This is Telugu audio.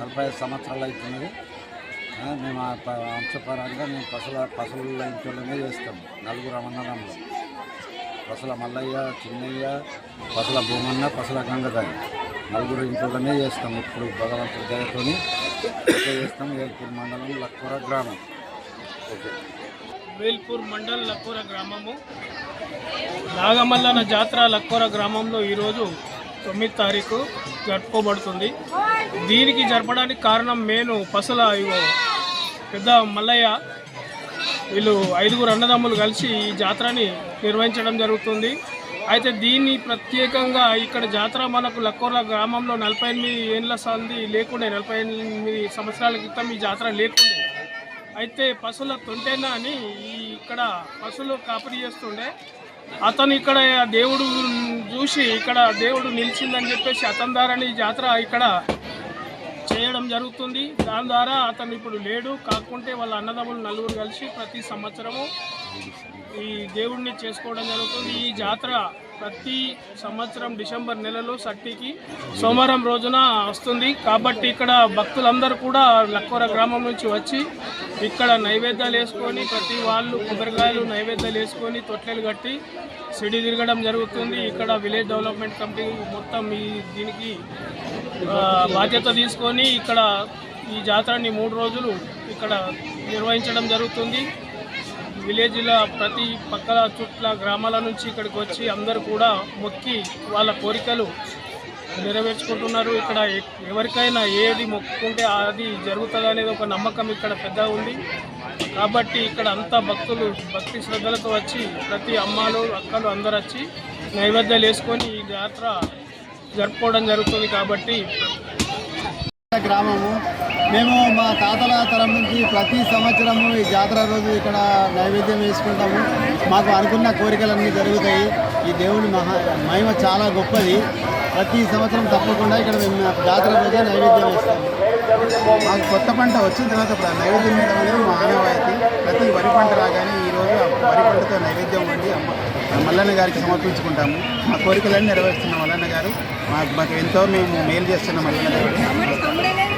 45 సంవత్సరాలు అవుతున్నది. మేము వంశపరంగా మేము పశువుల ఇంట్లోనే చేస్తాం. నలుగురు అన్నదమ్ములు, పశుల మల్లయ్య, చిన్నయ్య, పశుల భూమన్న, పశుల గంగధారి, నలుగురు ఇంట్లోనే చేస్తాం. ఇప్పుడు భగవంతుడి దయతోని చేస్తాం. వేల్పూర్ మండలం లక్కూర గ్రామం. ఓకే, వేల్పూర్ మండల్ లక్కూర గ్రామము నాగమల్లన జాతర లక్కూర గ్రామంలో ఈరోజు 9వ తారీఖు జరుపుకోబడుతుంది. దీనికి జరపడానికి కారణం మెయిన్ పశుల పెద్ద మల్లయ్య, వీళ్ళు 5గురు అన్నదమ్ములు కలిసి ఈ జాతరని నిర్వహించడం జరుగుతుంది. అయితే దీన్ని ప్రత్యేకంగా ఇక్కడ జాతర మనకు లక్కూర గ్రామంలో 48 ఏళ్ళ సంది లేకుండే, 48 సంవత్సరాల క్రితం ఈ జాతర లేకుండే. అయితే పశువుల తొంటెన్న అని ఇక్కడ పశువులు కాపరి చేస్తుండే. అతను ఇక్కడ దేవుడు చూసి ఇక్కడ దేవుడు నిలిచిందని చెప్పేసి అతని ద్వారానే ఈ జాతర ఇక్కడ చేయడం జరుగుతుంది. దాని ద్వారా అతను ఇప్పుడు లేడు, కాకుంటే వాళ్ళ అన్నదమ్ములు 4 కలిసి ప్రతి సంవత్సరము ఈ దేవుడిని చేసుకోవడం జరుగుతుంది. ఈ జాతర ప్రతి సంవత్సరం డిసెంబర్ నెలలో సట్టికి సోమవారం రోజున వస్తుంది. కాబట్టి ఇక్కడ భక్తులందరూ కూడా లక్కూర గ్రామం నుంచి వచ్చి ఇక్కడ నైవేద్యాలు వేసుకొని ప్రతి వాళ్ళు కొబ్బరికాయలు నైవేద్యాలు వేసుకొని తొట్టెలు కట్టి సిడి తిరగడం జరుగుతుంది. ఇక్కడ విలేజ్ డెవలప్మెంట్ కమిటీ మొత్తం దీనికి బాధ్యత తీసుకొని ఇక్కడ ఈ జాతరని 3 రోజులు ఇక్కడ నిర్వహించడం జరుగుతుంది. విలేజ్లో ప్రతి పక్కల చుట్ల గ్రామాల నుంచి ఇక్కడికి వచ్చి అందరూ కూడా మొక్కి వాళ్ళ కోరికలు నెరవేర్చుకుంటున్నారు. ఇక్కడ ఎవరికైనా ఏది మొక్కుకుంటే అది జరుగుతుంది అనేది ఒక నమ్మకం ఇక్కడ పెద్దగా ఉంది. కాబట్టి ఇక్కడ అంతా భక్తులు భక్తి శ్రద్ధలతో వచ్చి ప్రతి అమ్మాలు అక్కలు అందరూ వచ్చి నైవేద్యాలు వేసుకొని ఈ జాతర జరుపుకోవడం జరుగుతుంది. కాబట్టి గ్రామము మేము మా తాతల తరం నుంచి ప్రతి సంవత్సరము ఈ జాతర రోజు ఇక్కడ నైవేద్యం వేసుకుంటాము. మాకు అనుకున్న కోరికలన్నీ జరుగుతాయి. ఈ దేవుడి మహిమ చాలా గొప్పది. ప్రతి సంవత్సరం తప్పకుండా ఇక్కడ మేము జాతర రోజే నైవేద్యం వేస్తాము. మాకు కొత్త పంట వచ్చిన తర్వాత నైవేద్యం వేయడం అనేది మా ఆనవాయితీ. ప్రతి వరి పంట రాగానే ఈరోజు వరి పంటతో నైవేద్యం వండి మల్లన్న గారికి సమర్పించుకుంటాము. మా కోరికలన్నీ నెరవేరుస్తున్నాం. మల్లన్న గారు మాకు ఎంతో మేము మేలు చేస్తున్నాం. మల్లన్న గారు